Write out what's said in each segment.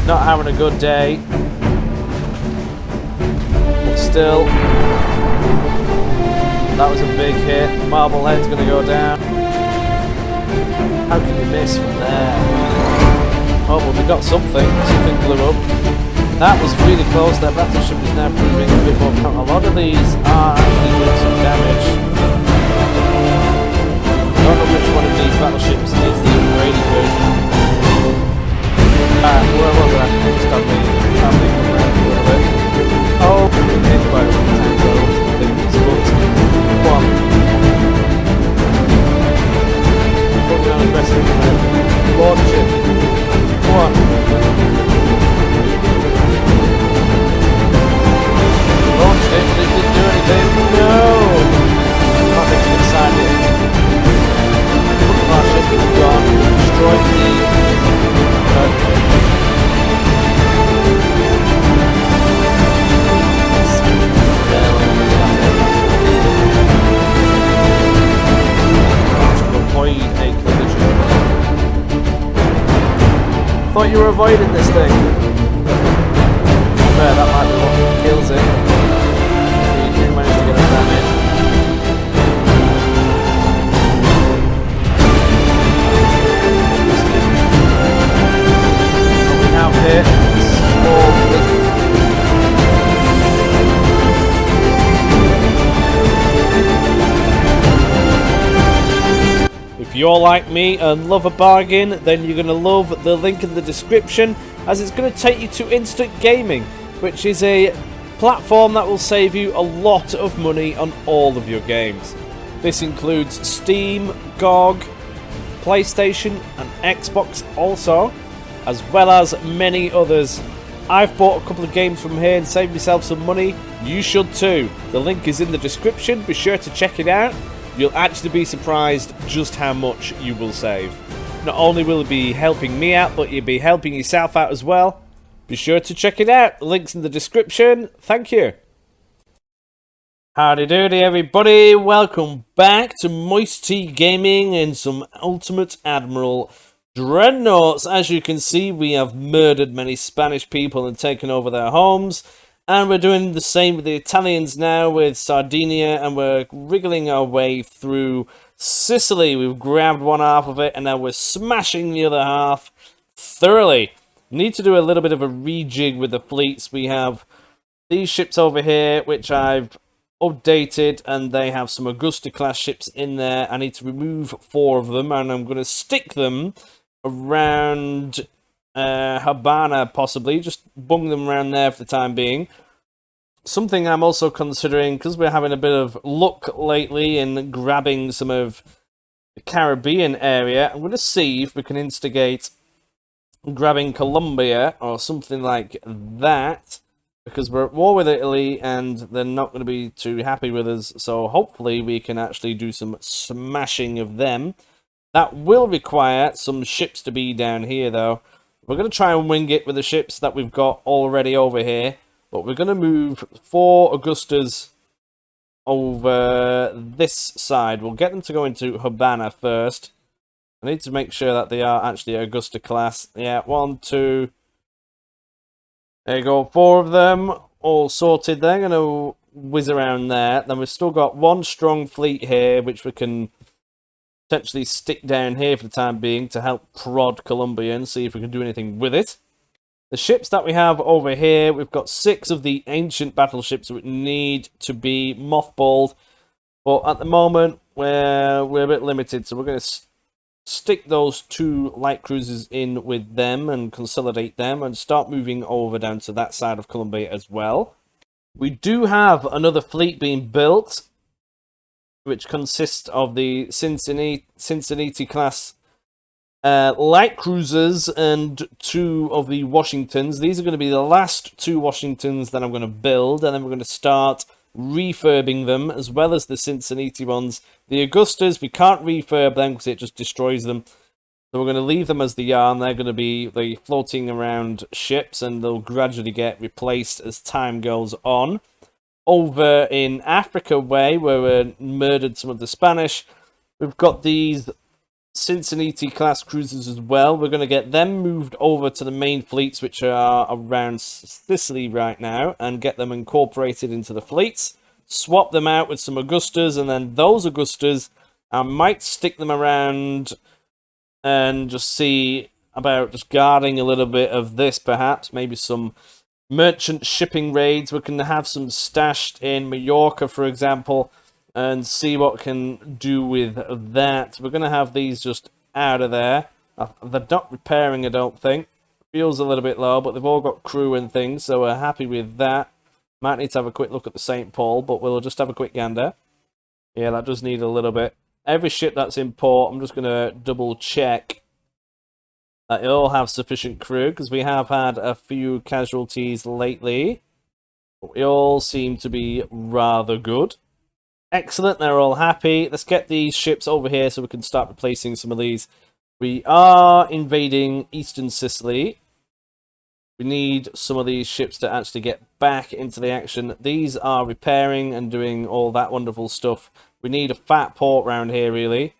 not having a good day. But still, that was a big hit. Marblehead's going to go down. How can you miss from there? Oh, well, we got something. Something blew up. That was really close. Their battleship is now proving a bit more powerful. A lot of these are actually doing some damage. I don't know which one of these battleships is the upgraded version. Where was I? Just on the travelling around a little bit. Oh, it's quite a long time ago. Things, but come on. Put me on aggressive from there. Launch it. Come on. Launched it, but it didn't do anything. No! Not meant to get inside it. The front of our ship is gone. Destroyed the... avoid a collision. Thought you were avoiding this thing. Fair, that might be what kills it. You did manage to get a damage. What we have here is small collision. If you're like me and love a bargain, then you're going to love the link in the description, as it's going to take you to Instant Gaming, which is a platform that will save you a lot of money on all of your games. This includes Steam, GOG, PlayStation and Xbox also, as well as many others. I've bought a couple of games from here and saved myself some money. You should too. The link is in the description. Be sure to check it out. You'll actually be surprised just how much you will save. Not only will it be helping me out, but you'll be helping yourself out as well. Be sure to check it out. The link's in the description. Thank you. Howdy doody everybody. Welcome back to MoisTea Gaming and some Ultimate Admiral Dreadnoughts. As you can see, we have murdered many Spanish people and taken over their homes. And we're doing the same with the Italians now with Sardinia, and we're wriggling our way through Sicily. We've grabbed one half of it and now we're smashing the other half thoroughly. Need to do a little bit of a rejig with the fleets. We have these ships over here which I've updated, and they have some Augusta class ships in there. I need to remove 4 of them, and I'm going to stick them around Habana, possibly, just bung them around there for the time being. Something I'm also considering, because we're having a bit of luck lately in grabbing some of the Caribbean area, I'm going to see if we can instigate grabbing Colombia or something like that, because we're at war with Italy and they're not going to be too happy with us, so hopefully we can actually do some smashing of them. That will require some ships to be down here though. We're going to try and wing it with the ships that we've got already over here. But we're going to move 4 Augustas over this side. We'll get them to go into Habana first. I need to make sure that they are actually Augusta class. Yeah, 1, 2. There you go, 4 of them. All sorted. They're going to whiz around there. Then we've still got 1 strong fleet here, which we can potentially stick down here for the time being to help prod Colombia and see if we can do anything with it. The ships that we have over here, we've got 6 of the ancient battleships which need to be mothballed. But at the moment, we're a bit limited, so we're going to stick those 2 light cruisers in with them and consolidate them and start moving over down to that side of Colombia as well. We do have another fleet being built, which consists of the Cincinnati class light cruisers and 2 of the Washingtons. These are going to be the last 2 Washingtons that I'm going to build, and then we're going to start refurbing them, as well as the Cincinnati ones. The Augustas, we can't refurb them because it just destroys them. So we're going to leave them as they are, and they're going to be the floating around ships, and they'll gradually get replaced as time goes on. Over in Africa way, where we murdered some of the Spanish, we've got these Cincinnati class cruisers as well. We're going to get them moved over to the main fleets, which are around Sicily right now, and get them incorporated into the fleets. Swap them out with some Augustas, and then those Augustas, I might stick them around and just see about just guarding a little bit of this, perhaps. Maybe some merchant shipping raids. We can have some stashed in Mallorca, for example, and see what we can do with that. We're going to have these just out of there. They're not repairing, I don't think. Feels a little bit low, but they've all got crew and things, so we're happy with that. Might need to have a quick look at the St. Paul, but we'll just have a quick gander. Yeah, that does need a little bit. Every ship that's in port, I'm just going to double check that it all have sufficient crew, because we have had a few casualties lately. But we all seem to be rather good. Excellent, they're all happy. Let's get these ships over here so we can start replacing some of these. We are invading Eastern Sicily. We need some of these ships to actually get back into the action. These are repairing and doing all that wonderful stuff. We need a fat port round here, really.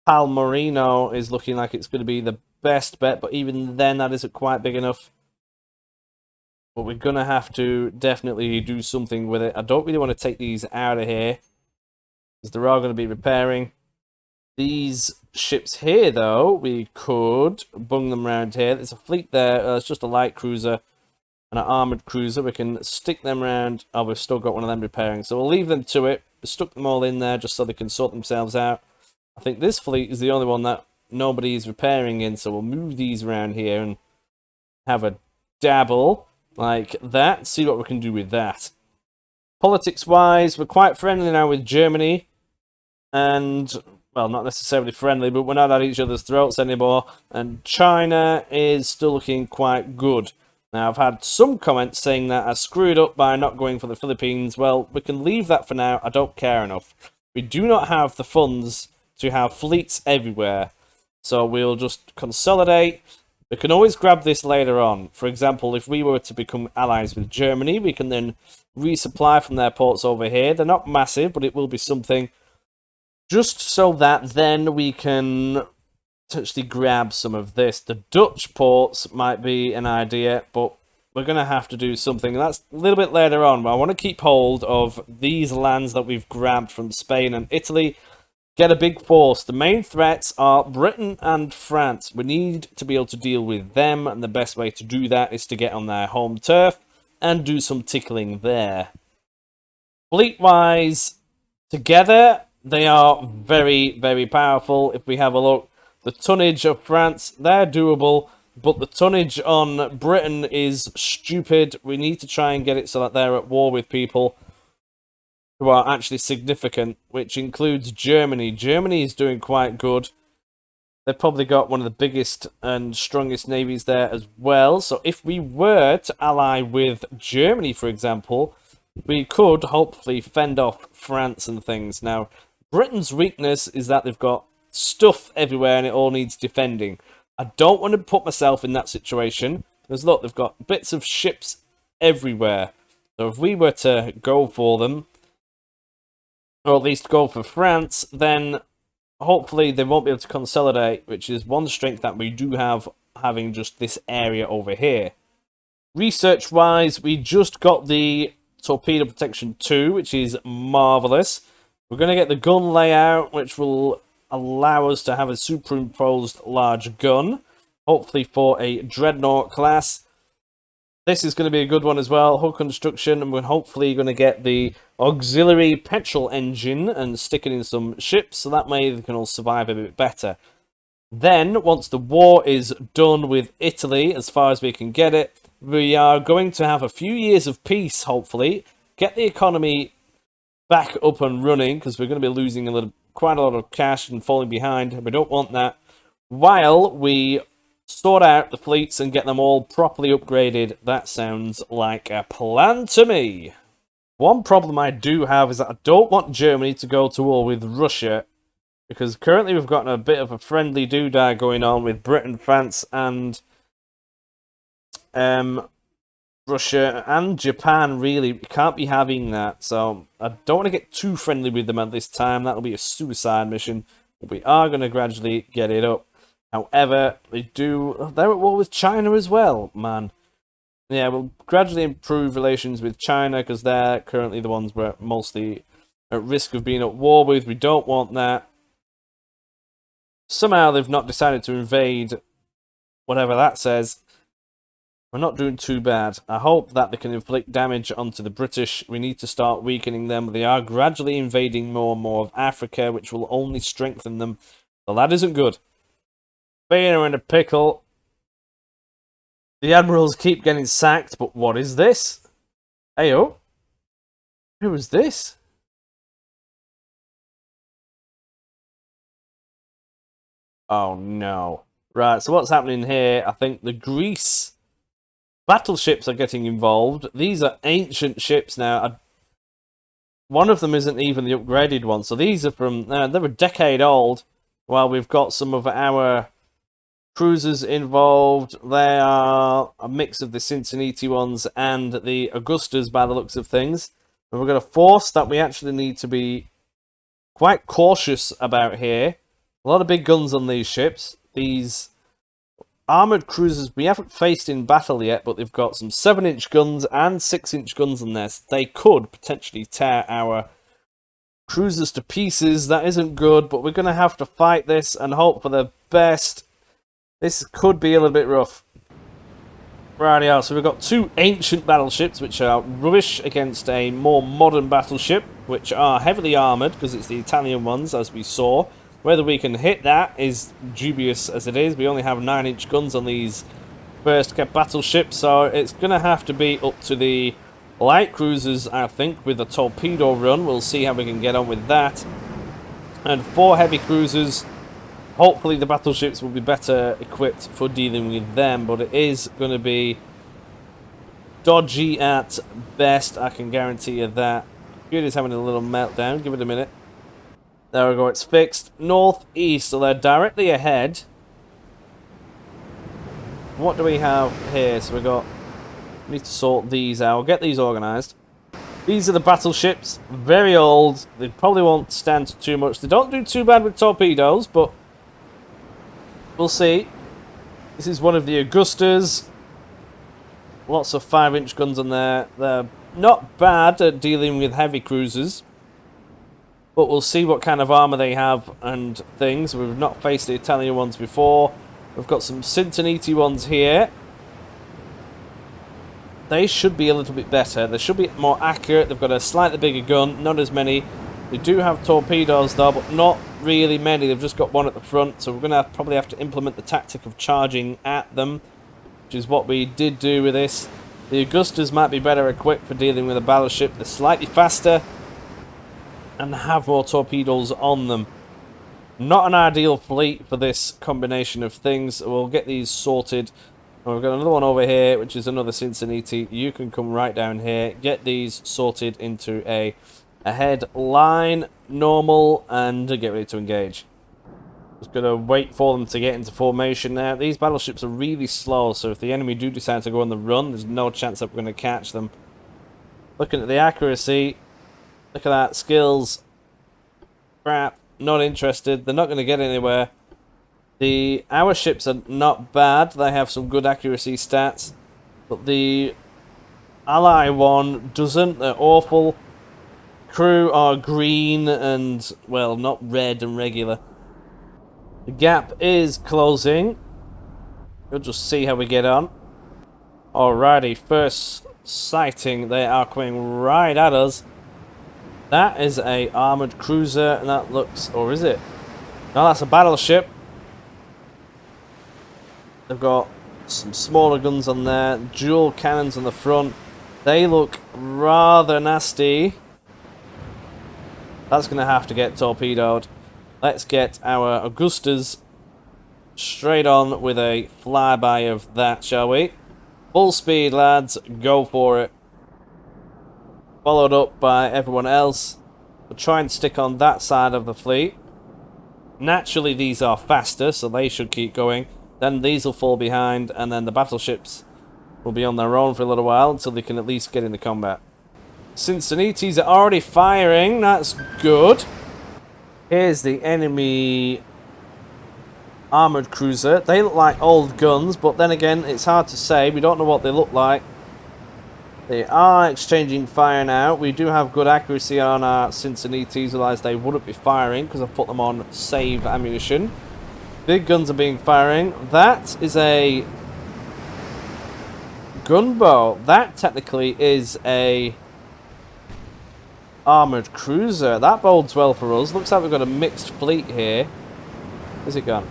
Palmerino is looking like it's going to be the best bet, but even then, that isn't quite big enough. But we're going to have to definitely do something with it. I don't really want to take these out of here, because they're all going to be repairing. These ships here, though, we could bung them around here. There's a fleet there. It's just a light cruiser and an armoured cruiser. We can stick them around. Oh, we've still got one of them repairing. So we'll leave them to it. We stuck them all in there just so they can sort themselves out. I think this fleet is the only one that nobody is repairing in, so we'll move these around here and have a dabble like that. See what we can do with that. Politics-wise, we're quite friendly now with Germany. And, well, not necessarily friendly, but we're not at each other's throats anymore. And China is still looking quite good. Now, I've had some comments saying that I screwed up by not going for the Philippines. Well, we can leave that for now. I don't care enough. We do not have the funds to have fleets everywhere. So we'll just consolidate. We can always grab this later on. For example, if we were to become allies with Germany, we can then resupply from their ports over here. They're not massive, but it will be something. Just so that then we can potentially grab some of this. The Dutch ports might be an idea, but we're going to have to do something. And that's a little bit later on. But I want to keep hold of these lands that we've grabbed from Spain and Italy. Get a big force. The main threats are Britain and France. We need to be able to deal with them, and the best way to do that is to get on their home turf and do some tickling there. Fleet-wise, together, they are very, very powerful. If we have a look, the tonnage of France, they're doable, but the tonnage on Britain is stupid. We need to try and get it so that they're at war with people who are actually significant, which includes Germany. Germany is doing quite good. They've probably got one of the biggest and strongest navies there as well. So if we were to ally with Germany, for example, we could hopefully fend off France and things. Now, Britain's weakness is that they've got stuff everywhere and it all needs defending. I don't want to put myself in that situation, because look, they've got bits of ships everywhere. So if we were to go for them, or at least go for France, then hopefully they won't be able to consolidate, which is one strength that we do have, having just this area over here. Research-wise, we just got the Torpedo Protection 2, which is marvellous. We're going to get the gun layout, which will allow us to have a superimposed large gun, hopefully for a Dreadnought class. This is going to be a good one as well, hull construction, and we're hopefully going to get the auxiliary petrol engine and stick it in some ships, so that way they can all survive a bit better. Then, once the war is done with Italy, as far as we can get it, we are going to have a few years of peace, hopefully, get the economy back up and running, because we're going to be losing quite a lot of cash and falling behind, and we don't want that, while we sort out the fleets and get them all properly upgraded. That sounds like a plan to me. One problem I do have is that I don't want Germany to go to war with Russia, because currently we've got a bit of a friendly doodah going on with Britain, France, and Russia and Japan. Really, we can't be having that, so I don't want to get too friendly with them at this time. That'll be a suicide mission. We are going to gradually get it up. However, they're at war with China as well, man. Yeah, we'll gradually improve relations with China because they're currently the ones we're mostly at risk of being at war with. We don't want that. Somehow they've not decided to invade, whatever that says. We're not doing too bad. I hope that they can inflict damage onto the British. We need to start weakening them. They are gradually invading more and more of Africa, which will only strengthen them. Well, that isn't good. Spain are in a pickle. The admirals keep getting sacked, but what is this? Heyo. Who is this? Oh no. Right, so what's happening here? I think the Greece battleships are getting involved. These are ancient ships now. One of them isn't even the upgraded one, so these are from... they're a decade old, while we've got some of our cruisers involved. They are a mix of the Cincinnati ones and the Augustas by the looks of things. And we're going to force that we actually need to be quite cautious about here. A lot of big guns on these ships. These armoured cruisers we haven't faced in battle yet, but they've got some 7-inch guns and 6-inch guns in there. So they could potentially tear our cruisers to pieces. That isn't good, but we're going to have to fight this and hope for the best. This could be a little bit rough. Rightio, so we've got 2 ancient battleships, which are rubbish against a more modern battleship, which are heavily armoured, because it's the Italian ones, as we saw. Whether we can hit that is dubious as it is. We only have 9-inch guns on these first battleships, so it's going to have to be up to the light cruisers, I think, with a torpedo run. We'll see how we can get on with that. And 4 heavy cruisers. Hopefully the battleships will be better equipped for dealing with them, but it is going to be dodgy at best, I can guarantee you that. Computer's having a little meltdown, give it a minute. There we go, it's fixed. Northeast, so they're directly ahead. What do we have here? So we need to sort these out, get these organised. These are the battleships, very old. They probably won't stand too much. They don't do too bad with torpedoes, but we'll see. This is one of the Augustas. Lots of 5-inch guns on there. They're not bad at dealing with heavy cruisers. But we'll see what kind of armour they have and things. We've not faced the Italian ones before. We've got some Cincinnati ones here. They should be a little bit better. They should be more accurate. They've got a slightly bigger gun. Not as many. They do have torpedoes though, but not really many. They've just got one at the front, so we're going to probably have to implement the tactic of charging at them, which is what we did do with this. The Augustas might be better equipped for dealing with a battleship. They're slightly faster and have more torpedoes on them. Not an ideal fleet for this combination of things. We'll get these sorted. And we've got another one over here, which is another Cincinnati. You can come right down here, get these sorted into a head line, normal, and get ready to engage. Just going to wait for them to get into formation now. These battleships are really slow, so if the enemy do decide to go on the run, there's no chance that we're going to catch them. Looking at the accuracy, look at that, skills, crap, not interested. They're not going to get anywhere. Our ships are not bad. They have some good accuracy stats, but the ally one doesn't. They're awful. Crew are green and, well, not red and regular. The gap is closing. We'll just see how we get on. Alrighty, first sighting. They are coming right at us. That is a armoured cruiser, and that looks... or is it? No, that's a battleship. They've got some smaller guns on there. Dual cannons on the front. They look rather nasty. That's going to have to get torpedoed. Let's get our Augustas straight on with a flyby of that, shall we? Full speed, lads. Go for it. Followed up by everyone else. We'll try and stick on that side of the fleet. Naturally, these are faster, so they should keep going. Then these will fall behind, and then the battleships will be on their own for a little while until they can at least get into combat. Cincinnati's are already firing. That's good. Here's the enemy armoured cruiser. They look like old guns, but then again, it's hard to say. We don't know what they look like. They are exchanging fire now. We do have good accuracy on our Cincinnati's, otherwise they wouldn't be firing because I've put them on save ammunition. Big guns are being firing. That is a gunboat. That technically is a armoured cruiser. That bodes well for us. Looks like we've got a mixed fleet here. Where's it gone?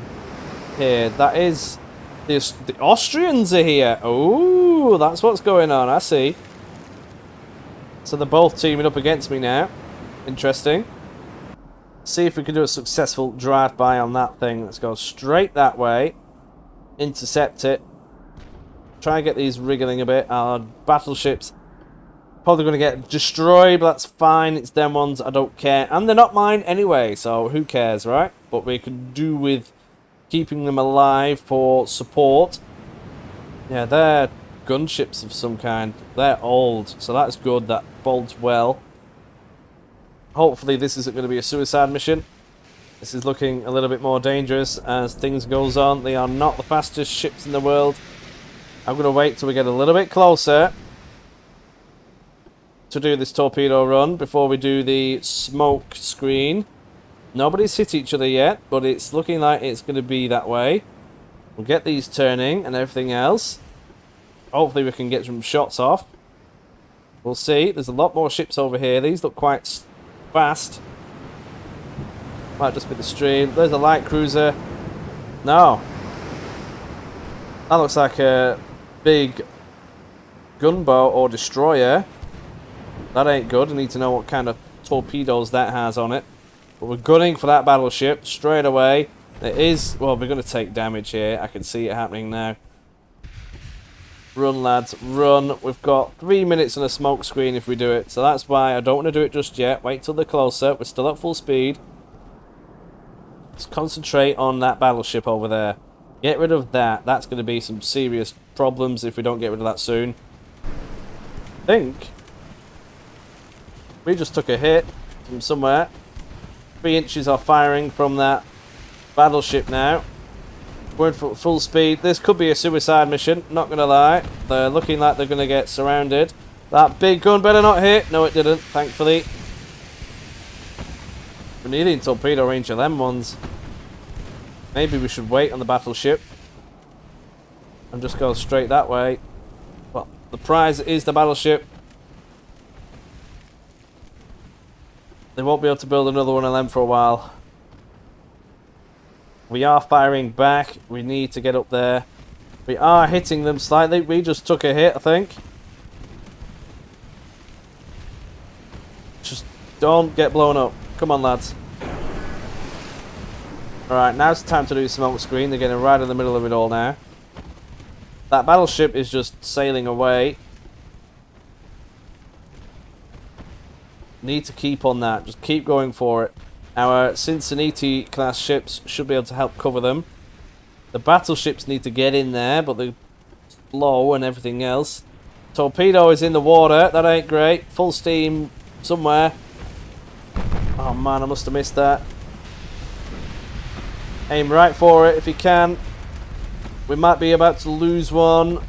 Here. That is... The Austrians are here. Oh, that's what's going on. I see. So they're both teaming up against me now. Interesting. See if we can do a successful drive-by on that thing. Let's go straight that way. Intercept it. Try and get these wriggling a bit. Our battleships probably going to get destroyed, but that's fine. It's them ones. I don't care. And they're not mine anyway, so who cares, right? But we can do with keeping them alive for support. Yeah, they're gunships of some kind. They're old, so that's good. That bodes well. Hopefully this isn't going to be a suicide mission. This is looking a little bit more dangerous as things goes on. They are not the fastest ships in the world. I'm going to wait till we get a little bit closer to do this torpedo run before we do the smoke screen. Nobody's hit each other yet, but it's looking like it's going to be that way. We'll get these turning and everything else. Hopefully we can get some shots off. We'll see. There's a lot more ships over here. These look quite fast. Might just be the stream. There's a light cruiser. No. That looks like a big gunboat or destroyer. That ain't good. I need to know what kind of torpedoes that has on it. But we're gunning for that battleship straight away. It is... Well, we're going to take damage here. I can see it happening now. Run, lads. Run. We've got 3 minutes on a smoke screen if we do it. So that's why I don't want to do it just yet. Wait till they're closer. We're still at full speed. Let's concentrate on that battleship over there. Get rid of that. That's going to be some serious problems if we don't get rid of that soon. I think we just took a hit from somewhere. 3 inches are firing from that battleship now. We're in full speed. This could be a suicide mission, not going to lie. They're looking like they're going to get surrounded. That big gun better not hit. No, it didn't, thankfully. We're needing torpedo range of them ones. Maybe we should wait on the battleship and just go straight that way. Well, the prize is the battleship. They won't be able to build another one of them for a while. We are firing back. We need to get up there. We are hitting them slightly. We just took a hit, I think. Just don't get blown up. Come on, lads. Alright, now it's time to do smoke screen. They're getting right in the middle of it all now. That battleship is just sailing away. Need to keep on that. Just keep going for it. Our Cincinnati class ships should be able to help cover them. The battleships need to get in there, but they're slow and everything else. Torpedo is in the water. That ain't great. Full steam somewhere. Oh man, I must have missed that. Aim right for it if you can. We might be about to lose one.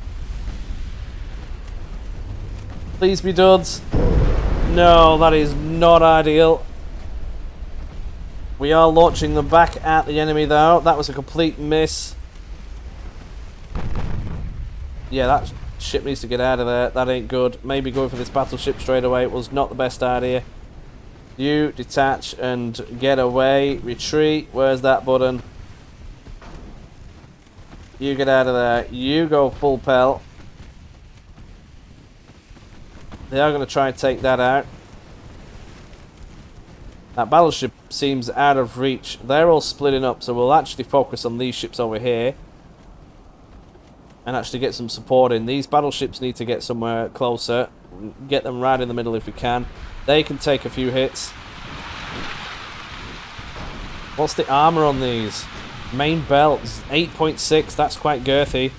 Please be duds. No, that is not ideal. We are launching them back at the enemy though. That was a complete miss. Yeah, that ship needs to get out of there. That ain't good. Maybe going for this battleship straight away was not the best idea. You detach and get away. Retreat. Where's that button? You get out of there. You go full pelt. They are going to try and take that out. That battleship seems out of reach. They're all splitting up, so we'll actually focus on these ships over here and actually get some support in. These battleships need to get somewhere closer. Get them right in the middle if we can. They can take a few hits. What's the armor on these? Main belt 8.6. That's quite girthy.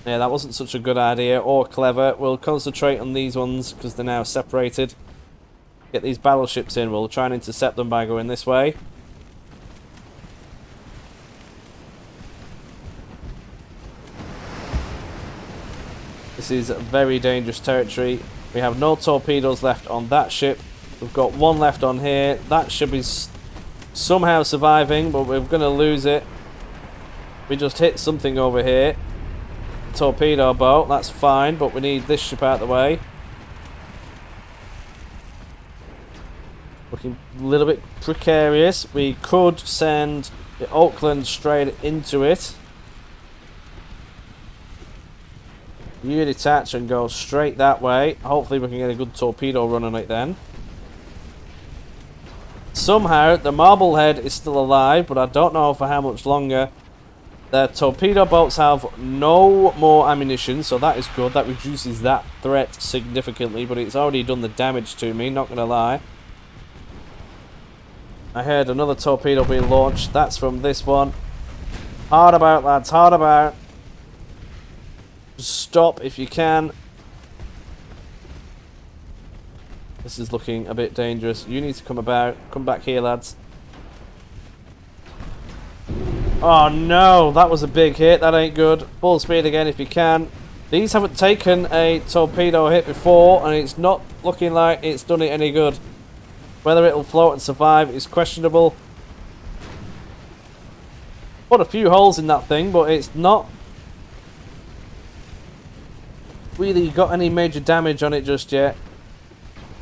Yeah, that wasn't such a good idea or clever. We'll concentrate on these ones because they're now separated. get these battleships in. We'll try and intercept them by going this way. This is very dangerous territory. We have no torpedoes left on that ship. We've got one left on here. That ship is somehow surviving, but we're going to lose it. We just hit something over here. Torpedo boat, that's fine, but we need this ship out of the way. Looking a little bit precarious. We could send the Auckland straight into it. You detach and go straight that way. Hopefully we can get a good torpedo run on it then. Somehow the Marblehead is still alive, but I don't know for how much longer. The torpedo boats have no more ammunition, so that is good. That reduces that threat significantly, but it's already done the damage to me, not going to lie. I heard another torpedo being launched. That's from this one. Hard about, lads, hard about. Stop if you can. This is looking a bit dangerous. You need to come about. Come back here, lads. Oh no, that was a big hit. That ain't good. Full speed again if you can. These haven't taken a torpedo hit before, and it's not looking like it's done it any good. Whether it'll float and survive is questionable. Put a few holes in that thing, but it's not really got any major damage on it just yet.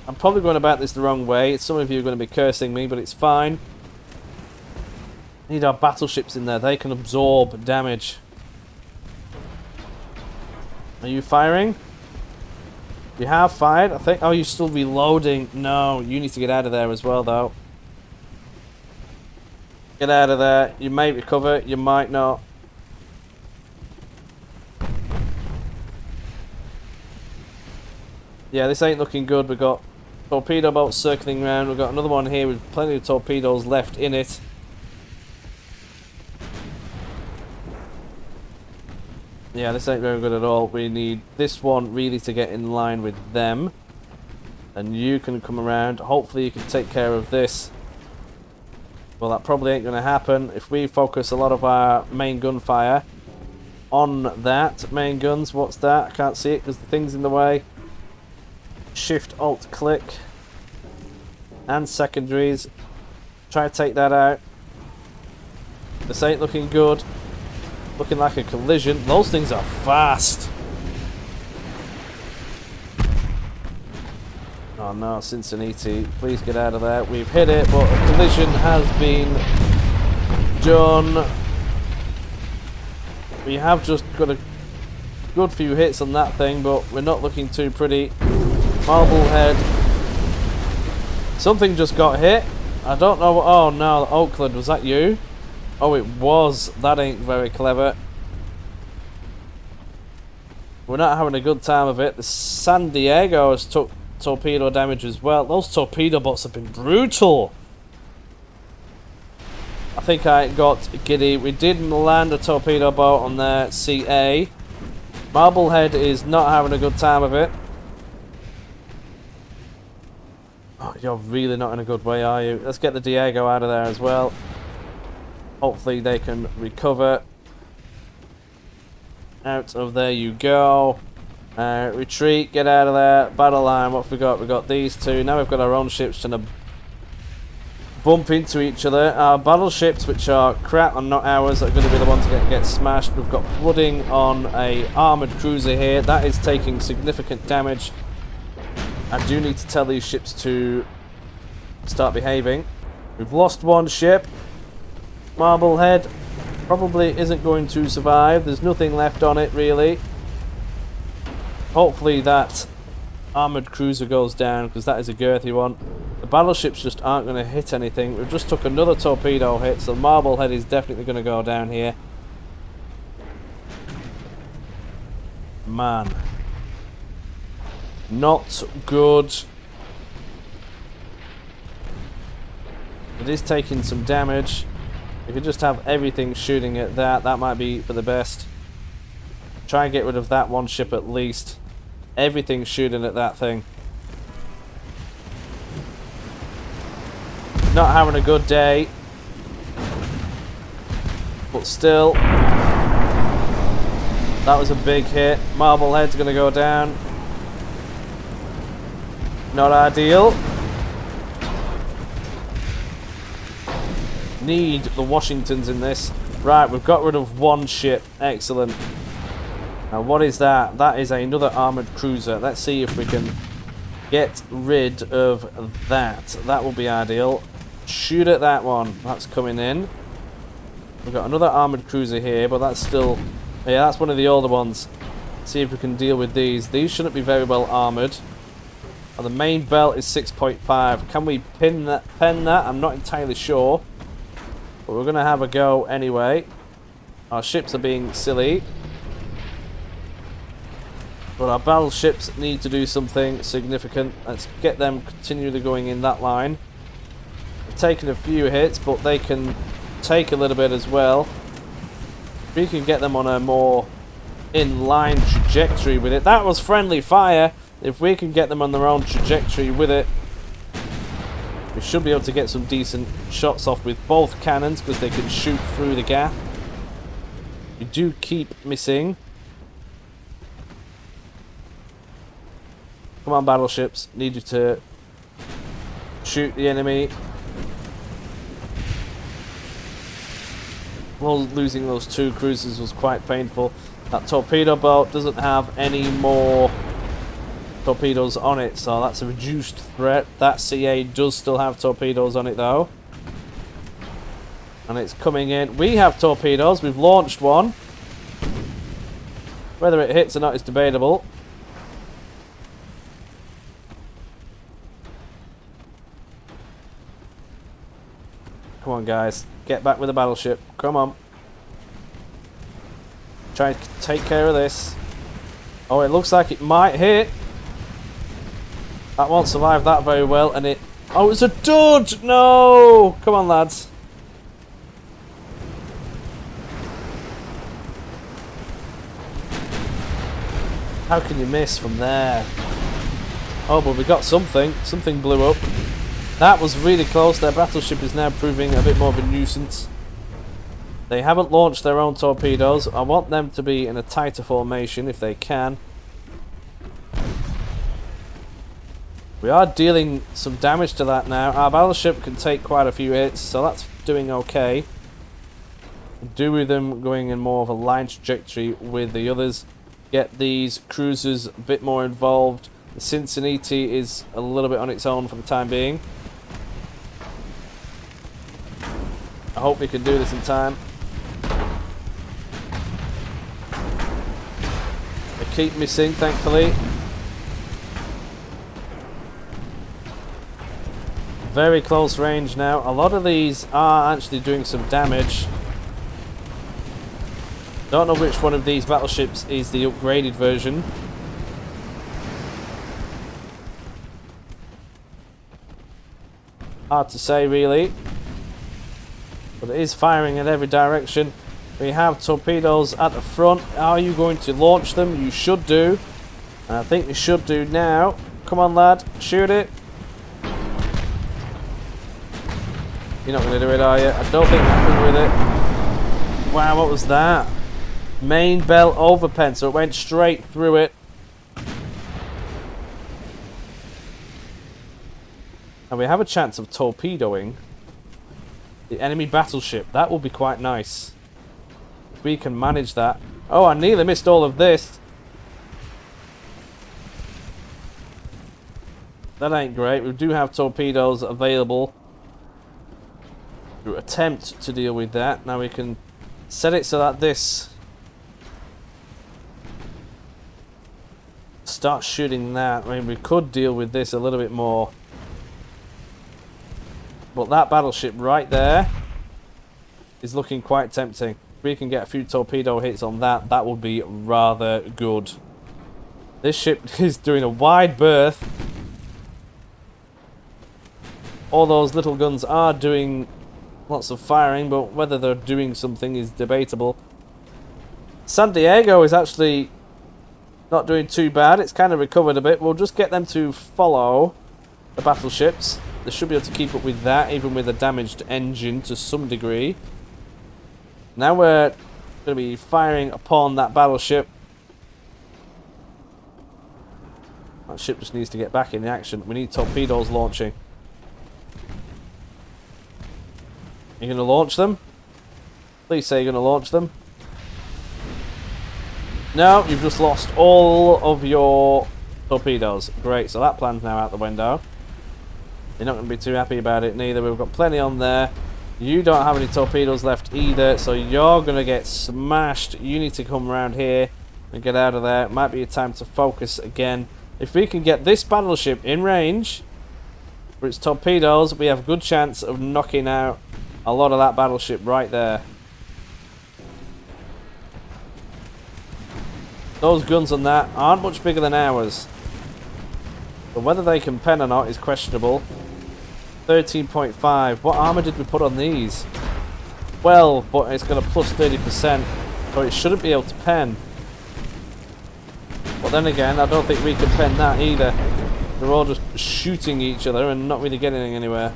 I'm probably going about this the wrong way. Some of you are going to be cursing me, but it's fine. Need our battleships in there. They can absorb damage. Are you firing? You have fired, I think. Oh, you're still reloading. No, you need to get out of there as well, though. Get out of there. You may recover, you might not. Yeah, this ain't looking good. We've got torpedo boats circling around. We've got another one here with plenty of torpedoes left in it. Yeah, this ain't very good at all. We need this one really to get in line with them. And you can come around. Hopefully you can take care of this. Well, that probably ain't going to happen. If we focus a lot of our main gunfire on that. Main guns, what's that? I can't see it because the thing's in the way. Shift, Alt, click. And secondaries. Try to take that out. This ain't looking good. Looking like a collision. Those things are fast. Oh no, Cincinnati. Please get out of there. We've hit it, but a collision has been done. We have just got a good few hits on that thing, but we're not looking too pretty. Marblehead. Something just got hit. I don't know. Oh no, Oakland, was that you? Oh, it was. That ain't very clever. We're not having a good time of it. The San Diego has took torpedo damage as well. Those torpedo boats have been brutal. I think I got giddy. We did land a torpedo boat on their CA. Marblehead is not having a good time of it. Oh, you're really not in a good way, are you? Let's get the Diego out of there as well. Hopefully they can recover. Out of there you go. Retreat, get out of there. Battle line, what have we got? We've got these two. Now we've got our own ships trying to bump into each other. Our battleships, which are crap and not ours, are going to be the ones that get smashed. We've got flooding on a armoured cruiser here. That is taking significant damage. I do need to tell these ships to start behaving. We've lost one ship. Marblehead probably isn't going to survive. There's nothing left on it really. Hopefully that armoured cruiser goes down, because that is a girthy one. The battleships just aren't going to hit anything. We've just took another torpedo hit, so Marblehead is definitely going to go down here. Man. Not good. It is taking some damage. If you just have everything shooting at that, that might be for the best. Try and get rid of that one ship at least. Everything's shooting at that thing. not having a good day. But still, that was a big hit. Marblehead's going to go down. Not ideal. Need the Washingtons in this. Right, we've got rid of one ship. Excellent. Now, what is that? That is another armoured cruiser. Let's see if we can get rid of that. That will be ideal. Shoot at that one. That's coming in. We've got another armoured cruiser here, but that's still... Yeah, that's one of the older ones. Let's see if we can deal with these. These shouldn't be very well armoured. And the main belt is 6.5. Can we pen that? I'm not entirely sure. But we're going to have a go anyway. Our ships are being silly. But our battleships need to do something significant. Let's get them continually going in that line. We've taken a few hits, but they can take a little bit as well. If we can get them on a more in-line trajectory with it. That was friendly fire. If we can get them on their own trajectory with it, we should be able to get some decent shots off with both cannons because they can shoot through the gap. We do keep missing. Come on, battleships. Need you to shoot the enemy. Well, losing those two cruisers was quite painful. That torpedo boat doesn't have any more torpedoes on it, so that's a reduced threat. That CA does still have torpedoes on it though, and it's coming in. We have torpedoes. We've launched one. Whether it hits or not is debatable. Come on, guys, get back with the battleship. Come on, try and take care of this. Oh, it looks like it might hit. That won't survive that very well, and it... Oh, it's a dud! No! Come on, lads. How can you miss from there? Oh, but we got something. Something blew up. That was really close. Their battleship is now proving a bit more of a nuisance. They haven't launched their own torpedoes. I want them to be in a tighter formation if they can. We are dealing some damage to that now. Our battleship can take quite a few hits, so that's doing okay. Do with them going in more of a line trajectory with the others. Get these cruisers a bit more involved. The Cincinnati is a little bit on its own for the time being. I hope we can do this in time. They keep missing, thankfully. Very close range now. A lot of these are actually doing some damage. Don't know which one of these battleships is the upgraded version. Hard to say, really. But it is firing in every direction. We have torpedoes at the front. Are you going to launch them? You should do. And I think you should do now. Come on, lad. Shoot it. You're not going to do it, are you? I don't think I'm going with it. Wow, what was that? Main belt overpen, so it went straight through it. And we have a chance of torpedoing the enemy battleship. That will be quite nice. If we can manage that. Oh, I nearly missed all of this. That ain't great. We do have torpedoes available to attempt to deal with that. Now we can set it so that this starts shooting that. I mean, we could deal with this a little bit more. But that battleship right there is looking quite tempting. If we can get a few torpedo hits on that, that will be rather good. This ship is doing a wide berth. All those little guns are doing lots of firing, but whether they're doing something is debatable. San Diego is actually not doing too bad. It's kind of recovered a bit. We'll just get them to follow the battleships. They should be able to keep up with that, even with a damaged engine to some degree. Now we're going to be firing upon that battleship. That ship just needs to get back in the action. We need torpedoes launching. You're going to launch them? Please say you're going to launch them. No, you've just lost all of your torpedoes. Great, so that plan's now out the window. You're not going to be too happy about it neither. We've got plenty on there. You don't have any torpedoes left either, so you're going to get smashed. You need to come around here and get out of there. It might be a time to focus again. If we can get this battleship in range for its torpedoes, we have a good chance of knocking out a lot of that battleship right there. Those guns on that aren't much bigger than ours. But whether they can pen or not is questionable. 13.5. What armor did we put on these? 12, but it's got a plus 30%. So it shouldn't be able to pen. But then again, I don't think we can pen that either. They're all just shooting each other and not really getting anywhere.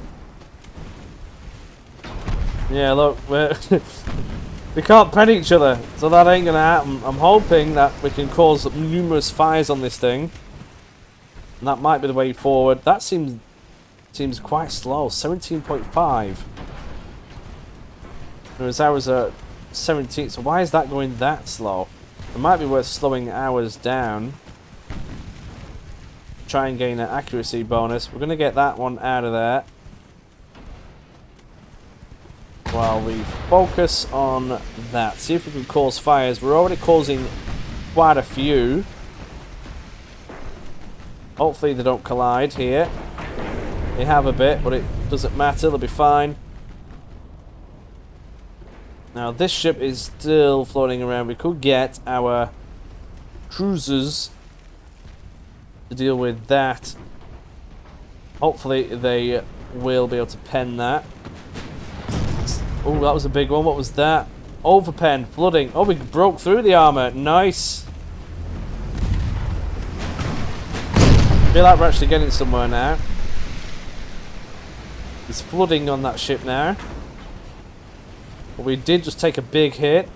Yeah, look, we can't pen each other, so that ain't gonna happen. I'm hoping that we can cause numerous fires on this thing. And that might be the way forward. That seems quite slow. 17.5. Whereas ours are 17. So why is that going that slow? It might be worth slowing ours down. Try and gain an accuracy bonus. We're going to get that one out of there. While we focus on that. See if we can cause fires. We're already causing quite a few. Hopefully they don't collide here. They have a bit, but it doesn't matter. They'll be fine. Now this ship is still floating around. We could get our cruisers to deal with that. Hopefully they will be able to pen that. Oh, that was a big one. What was that? Overpen, flooding. Oh, we broke through the armor. Nice. I feel like we're actually getting somewhere now. There's flooding on that ship now. But we did just take a big hit.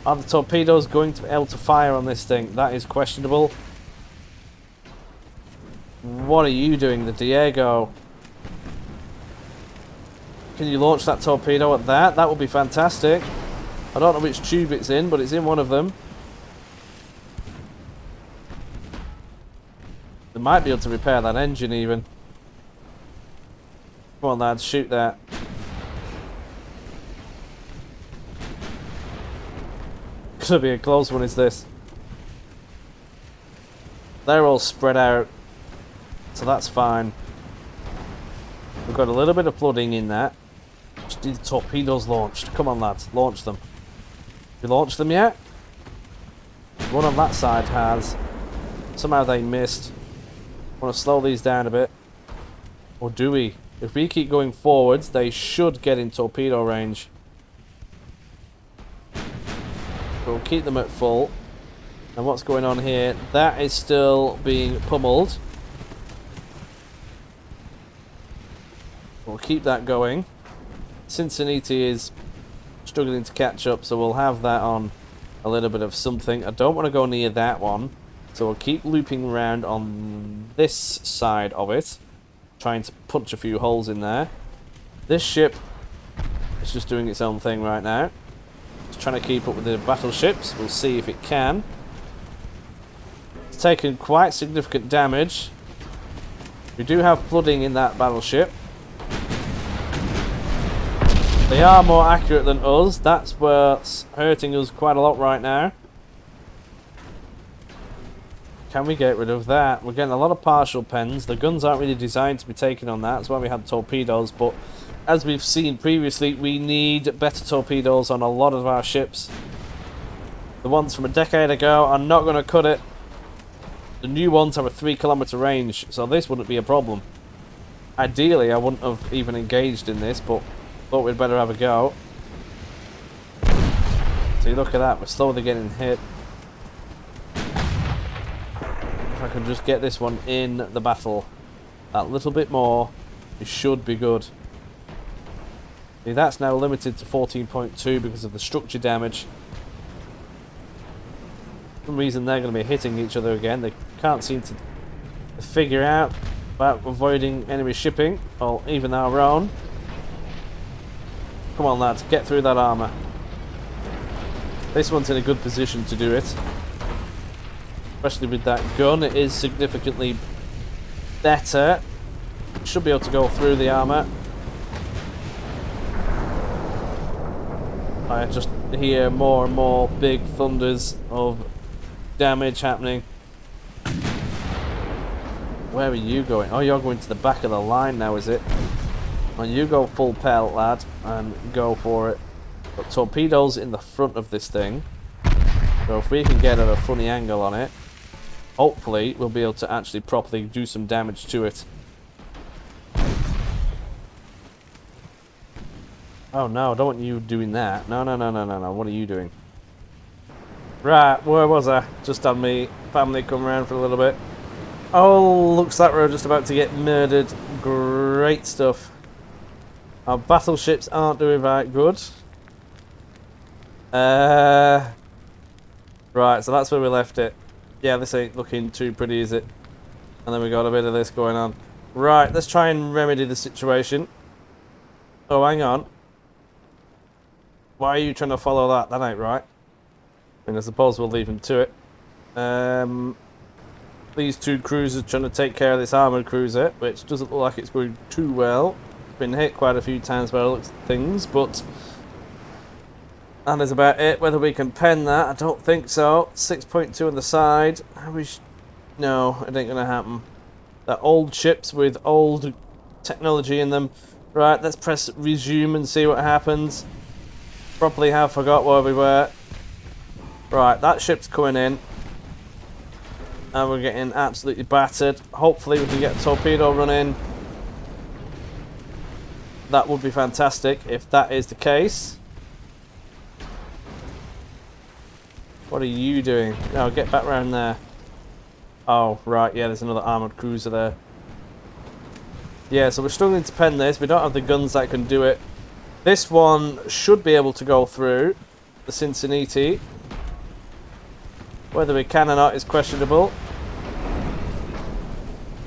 Are the torpedoes going to be able to fire on this thing? That is questionable. What are you doing, the Diego? Can you launch that torpedo at that? That would be fantastic. I don't know which tube it's in, but it's in one of them. They might be able to repair that engine even. Come on, lads, shoot that. Could be a close one, is this? They're all spread out, so that's fine. We've got a little bit of flooding in that. Just need the torpedoes launched. Come on, lads, launch them. Have you launched them yet? One on that side has. Somehow they missed. I want to slow these down a bit. Or do we? If we keep going forwards, they should get in torpedo range. We'll keep them at full. And what's going on here? That is still being pummeled. We'll keep that going. Cincinnati is struggling to catch up, so we'll have that on a little bit of something. I don't want to go near that one, so we'll keep looping around on this side of it, trying to punch a few holes in there. This ship is just doing its own thing right now. It's trying to keep up with the battleships. We'll see if it can. It's taken quite significant damage. We do have flooding in that battleship. They are more accurate than us. That's what's hurting us quite a lot right now. Can we get rid of that? We're getting a lot of partial pens. The guns aren't really designed to be taken on that. That's why we had torpedoes. But as we've seen previously, we need better torpedoes on a lot of our ships. The ones from a decade ago are not going to cut it. The new ones have a 3-kilometer range, so this wouldn't be a problem. Ideally, I wouldn't have even engaged in this, but thought we'd better have a go. So you look at that, we're slowly getting hit. If I can just get this one in the battle. That little bit more, it should be good. See, that's now limited to 14.2 because of the structure damage. For some reason they're going to be hitting each other again. They can't seem to figure out about avoiding enemy shipping, or even our own. Come on, lads, get through that armour. This one's in a good position to do it. Especially with that gun, it is significantly better. Should be able to go through the armour. I just hear more and more big thunders of damage happening. Where are you going? Oh, you're going to the back of the line now, is it? Well, you go full pelt, lad, and go for it. Got torpedoes in the front of this thing. So if we can get at a funny angle on it, hopefully we'll be able to actually properly do some damage to it. Oh no, I don't want you doing that. No, no, no, no, no, no. What are you doing? Right, where was I? Just had me family come around for a little bit. Oh, looks like we're just about to get murdered. Great stuff. Our battleships aren't doing very good. Right, so that's where we left it. Yeah, this ain't looking too pretty, is it? And then we got a bit of this going on. Right, let's try and remedy the situation. Oh, hang on. Why are you trying to follow that? That ain't right. I mean, I suppose we'll leave him to it. These two cruisers trying to take care of this armoured cruiser, which doesn't look like it's going too well. It's been hit quite a few times by the looks of things, but that is about it. Whether we can pen that, I don't think so. 6.2 on the side. No, it ain't going to happen. They're old ships with old technology in them. Right, let's press resume and see what happens. Probably have forgot where we were. Right, that ship's coming in. And we're getting absolutely battered. Hopefully we can get a torpedo run in. That would be fantastic if that is the case. What are you doing? No, get back round there. Oh, right, yeah, there's another armoured cruiser there. Yeah, so we're struggling to pen this. We don't have the guns that can do it. This one should be able to go through the Cincinnati. Whether we can or not is questionable.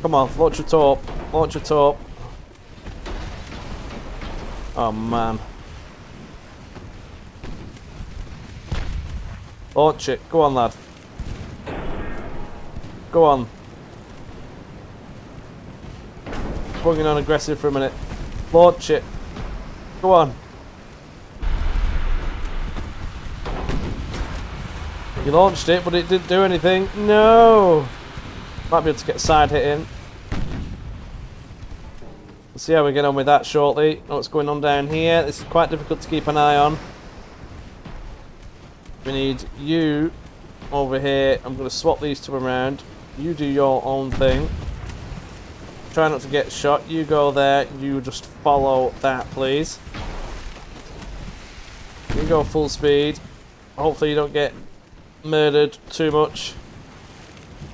Come on, launch your torp. Launch your torp. Oh, man. Launch it. Go on, lad. Go on. Bringing on aggressive for a minute. Launch it. Go on. You launched it, but it didn't do anything. No! Might be able to get a side hit in. We'll see how we get on with that shortly. Know what's going on down here. This is quite difficult to keep an eye on. We need you over here. I'm going to swap these two around. You do your own thing. Try not to get shot. You go there. You just follow that, please. You go full speed. Hopefully you don't get murdered too much.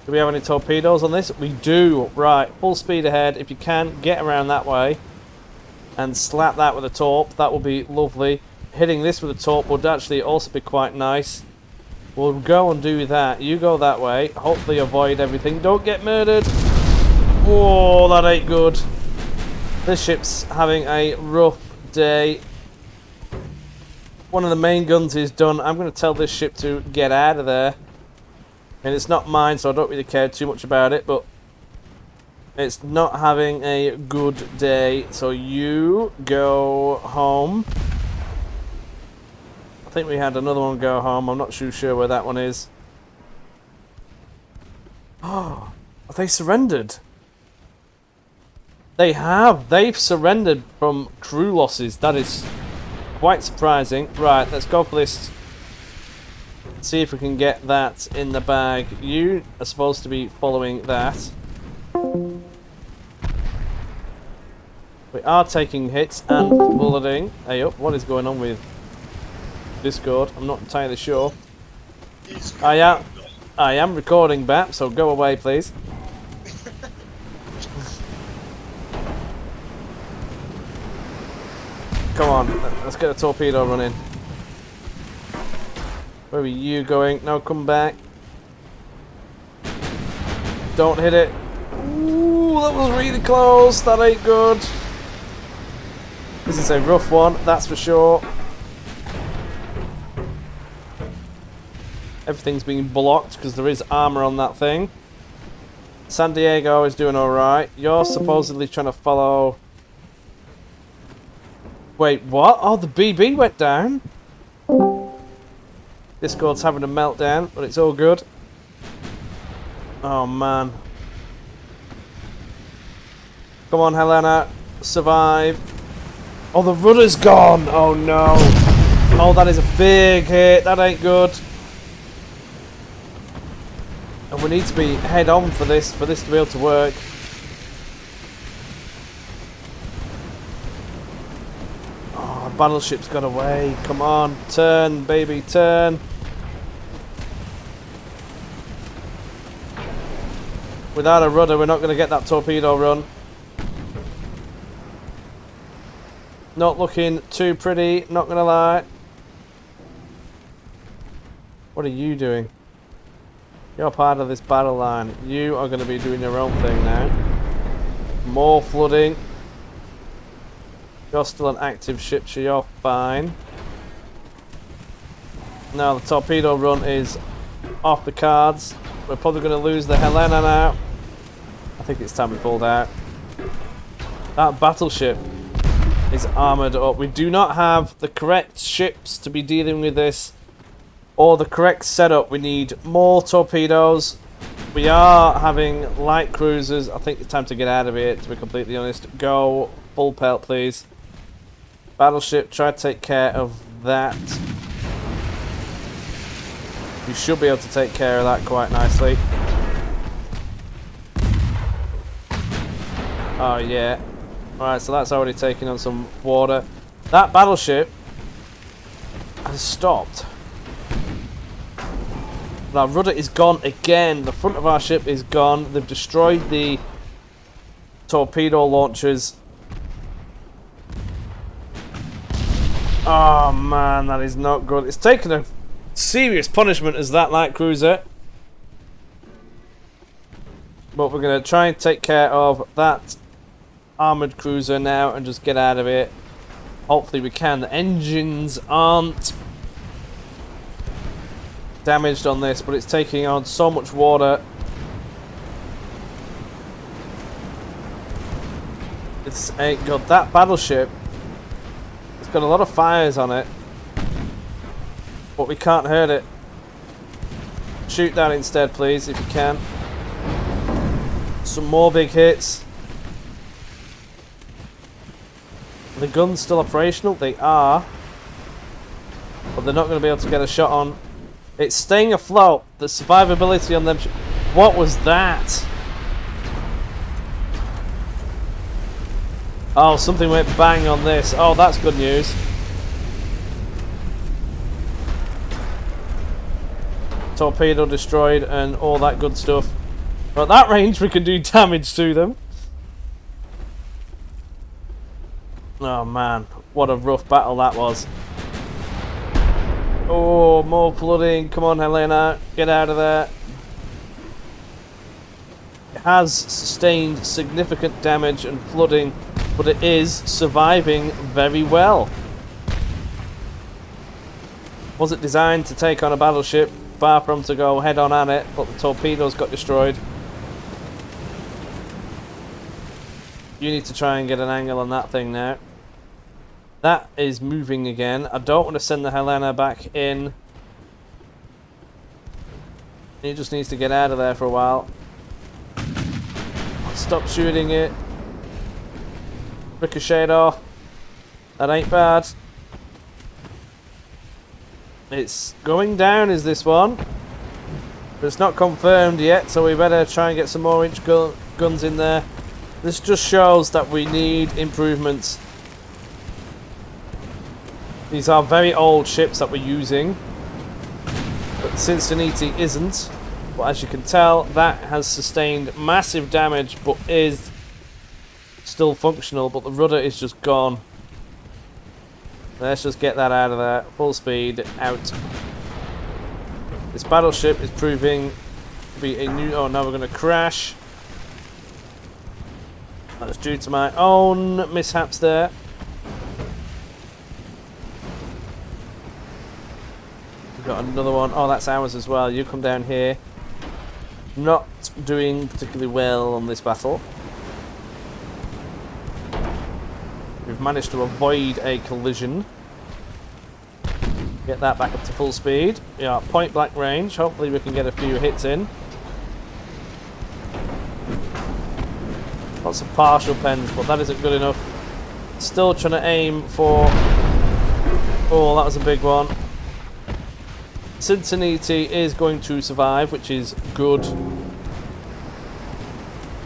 Do we have any torpedoes on this? We do. Right, full speed ahead. If you can, get around that way and slap that with a torp. That will be lovely. Hitting this with a torp would actually also be quite nice. We'll go and do that. You go that way. Hopefully avoid everything. Don't get murdered. Whoa, that ain't good. This ship's having a rough day. One of the main guns is done. I'm going to tell this ship to get out of there. And it's not mine, so I don't really care too much about it, but it's not having a good day. So you go home. I think we had another one go home. I'm not too sure where that one is. Oh, have they surrendered? They have. They've surrendered from crew losses. That is quite surprising. Right, let's go for this. See if we can get that in the bag. You are supposed to be following that. We are taking hits and bulleting. Hey up, what is going on with Discord? I'm not entirely sure. I am recording, Bap, so go away, please. Come on, let's get a torpedo running. Where are you going? No, come back. Don't hit it. Ooh, that was really close. That ain't good. This is a rough one, that's for sure. Everything's being blocked because there is armor on that thing. San Diego is doing alright. You're supposedly trying to follow... Wait, what? Oh, the BB went down. Discord's having a meltdown, but it's all good. Oh, man. Come on, Helena. Survive. Oh, the rudder's gone. Oh, no. Oh, that is a big hit. That ain't good. And we need to be head on for this to be able to work. Oh, battleship's got away. Come on, turn, baby, turn. Without a rudder, we're not going to get that torpedo run. Not looking too pretty, not going to lie. What are you doing? You're part of this battle line. You are going to be doing your own thing now. More flooding. You're still an active ship, so you're fine. Now the torpedo run is off the cards. We're probably going to lose the Helena now. I think it's time we pulled out. That battleship is armoured up. We do not have the correct ships to be dealing with this, or the correct setup. We need more torpedoes. We are having light cruisers. I think it's time to get out of here, to be completely honest. Go full pelt, please. Battleship, try to take care of that. You should be able to take care of that quite nicely. Oh yeah. Alright, so that's already taking on some water. That battleship has stopped. Our rudder is gone again. The front of our ship is gone. They've destroyed the torpedo launchers. Oh man, that is not good. It's taken a serious punishment as that light cruiser. But we're going to try and take care of that armoured cruiser now and just get out of it. Hopefully we can. The engines aren't damaged on this, but it's taking on so much water. It's ain't good. That battleship, it's got a lot of fires on it, but we can't hurt it. Shoot that instead, please, if you can. Some more big hits. Are the guns still operational? They are, but they're not going to be able to get a shot on. It's staying afloat. The survivability on them. What was that? Oh, something went bang on this. Oh, that's good news. Torpedo destroyed and all that good stuff. But at that range, we can do damage to them. Oh man, what a rough battle that was. Oh, more flooding. Come on, Helena. Get out of there. It has sustained significant damage and flooding, but it is surviving very well. Was it designed to take on a battleship? Far from to go head on at it, but the torpedoes got destroyed. You need to try and get an angle on that thing now. That is moving again. I don't want to send the Helena back in. He just needs to get out of there for a while. Stop shooting it. Ricochet off. That ain't bad. It's going down, is this one? But it's not confirmed yet, so we better try and get some more inch guns in there. This just shows that we need improvements. These are very old ships that we're using, but Cincinnati isn't. But as you can tell, that has sustained massive damage, but is still functional. But the rudder is just gone. Let's just get that out of there. Full speed, out. This battleship is proving to be a new... Oh, now we're going to crash. That's due to my own mishaps there. We've got another one. Oh, that's ours as well. You come down here. Not doing particularly well on this battle. We've managed to avoid a collision. Get that back up to full speed. Yeah, point blank range. Hopefully we can get a few hits in. Lots of partial pens, but that isn't good enough. Still trying to aim for... Oh, that was a big one. Cincinnati is going to survive, which is good.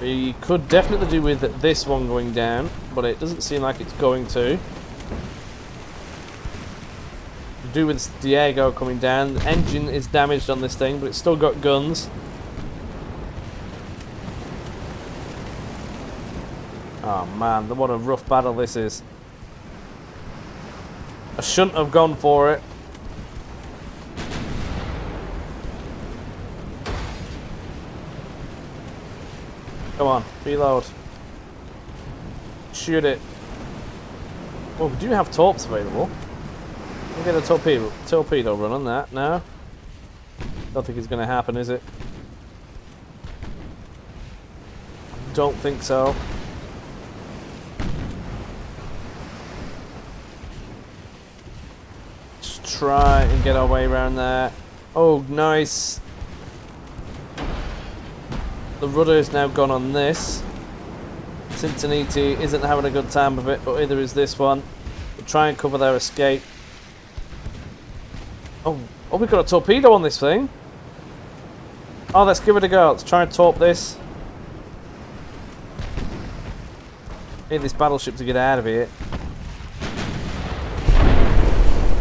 We could definitely do with this one going down, but it doesn't seem like it's going to. Do with Diego coming down. The engine is damaged on this thing, but it's still got guns. Oh man, what a rough battle this is. I shouldn't have gone for it. Come on, reload. Shoot it. Well, we do have torps available. We'll get a torpedo run on that now. Don't think it's going to happen, is it? Don't think so. Just try and get our way around there. Oh, nice. The rudder is now gone on this. Cincinnati isn't having a good time of it, but either is this one. We'll try and cover their escape. Oh, we've got a torpedo on this thing. Oh, let's give it a go. Let's try and torp this. Need this battleship to get out of here.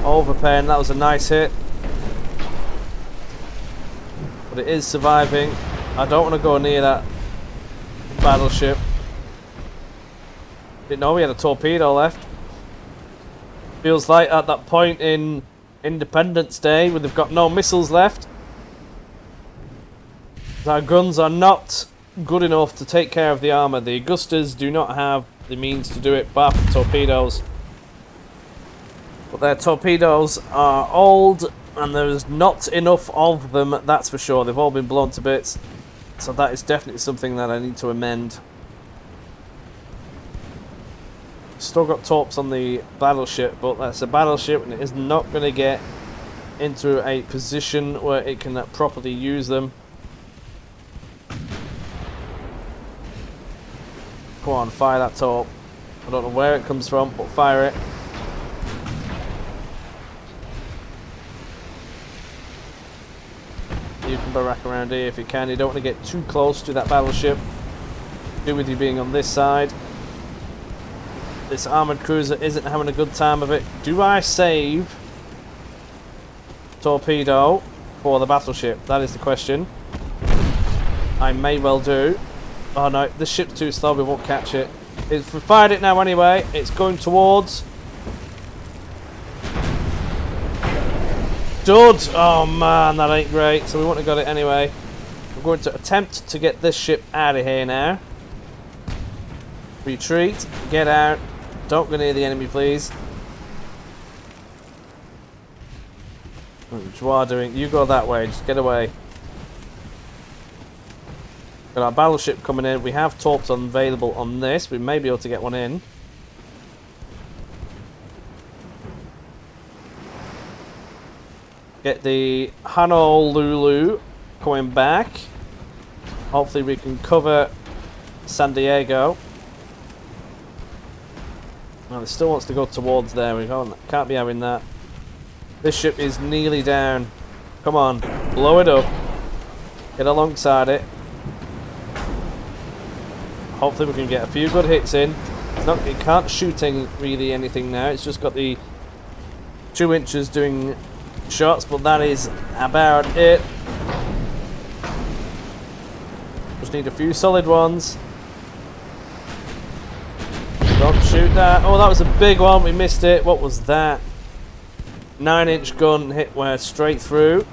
Overpen, that was a nice hit. But it is surviving. I don't want to go near that battleship. Didn't know we had a torpedo left. Feels like at that point in Independence Day where they've got no missiles left. Our guns are not good enough to take care of the armor. The Augustas do not have the means to do it, but torpedoes. But their torpedoes are old and there's not enough of them, that's for sure. They've all been blown to bits. So that is definitely something that I need to amend. Still got torps on the battleship, but that's a battleship and it is not going to get into a position where it can properly use them. Come on, fire that torp. I don't know where it comes from, but fire it. You can barack around here if you can. You don't want to get too close to that battleship. Do with you being on this side. This armoured cruiser isn't having a good time of it. Do I save torpedo for the battleship? That is the question. I may well do. Oh no, this ship's too slow, we won't catch it. We've fired it now anyway. It's going towards... Dud! Oh man, that ain't great. So we wouldn't have got it anyway. We're going to attempt to get this ship out of here now. Retreat. Get out. Don't go near the enemy, please. What you are doing, you go that way. Just get away. Got our battleship coming in. We have torps available on this. We may be able to get one in. Get the Honolulu going back. Hopefully we can cover San Diego. Well, it still wants to go towards there. We can't be having that. This ship is nearly down. Come on, blow it up. Get alongside it. Hopefully we can get a few good hits in. It can't shoot really anything now. It's just got the 2 inches doing shots, but that is about it. Just need a few solid ones. Don't shoot that. Oh, that was a big one. We missed it. What was that? 9-inch gun hit where straight through.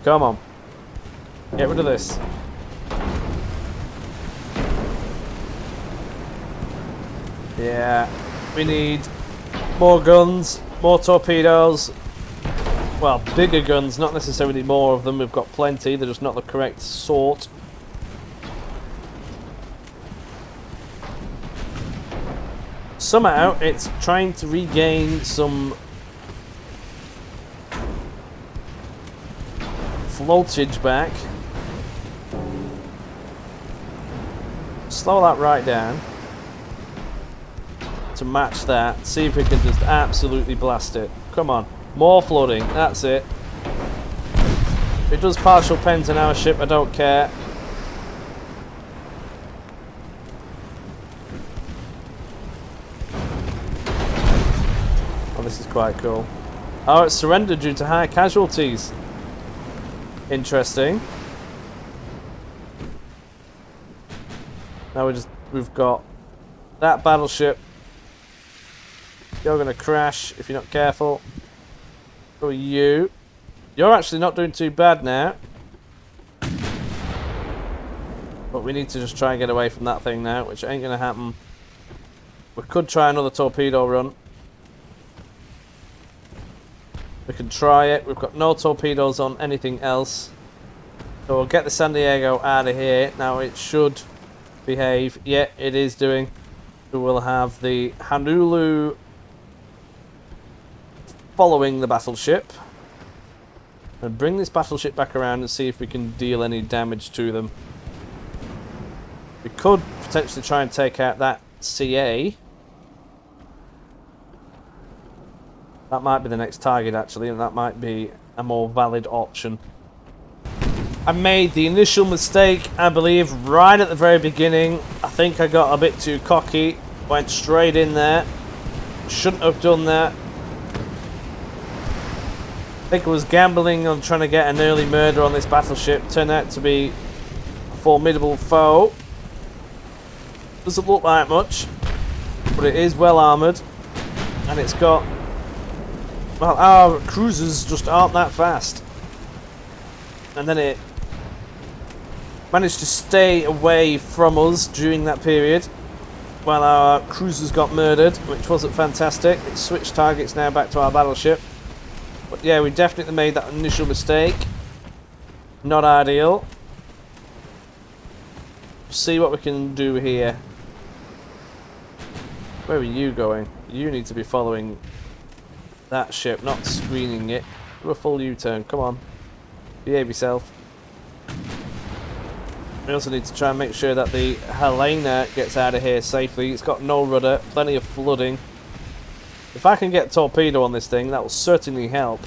Come on. Get rid of this. Yeah. We need more guns, more torpedoes. Well, bigger guns, not necessarily more of them. We've got plenty. They're just not the correct sort. Somehow, it's trying to regain some voltage back. Slow that right down to match that. See if we can just absolutely blast it. Come on. More flooding. That's it. If it does partial pens in our ship, I don't care. Oh, this is quite cool. Oh, it's surrendered due to high casualties. Interesting. Now we've got that battleship. You're gonna crash if you're not careful. Who are you? You're actually not doing too bad now. But we need to just try and get away from that thing now, which ain't gonna happen. We could try another torpedo run. We can try it. We've got no torpedoes on anything else. So we'll get the San Diego out of here. Now it should behave. Yeah, it is doing. So we'll have the Honolulu following the battleship. And bring this battleship back around and see if we can deal any damage to them. We could potentially try and take out that CA. That might be the next target actually, and that might be a more valid option. I made the initial mistake, I believe, right at the very beginning. I think I got a bit too cocky, went straight in there. Shouldn't have done that. I think I was gambling on trying to get an early murder on this battleship. Turned out to be a formidable foe. Doesn't look like much, but it is well armoured, and it's got... well, our cruisers just aren't that fast. And then it managed to stay away from us during that period while our cruisers got murdered, which wasn't fantastic. It switched targets now back to our battleship. But yeah, we definitely made that initial mistake. Not ideal. See what we can do here. Where are you going? You need to be following that ship, not screening it. Do a full U-turn, come on. Behave yourself. We also need to try and make sure that the Helena gets out of here safely. It's got no rudder, plenty of flooding. If I can get a torpedo on this thing, that will certainly help.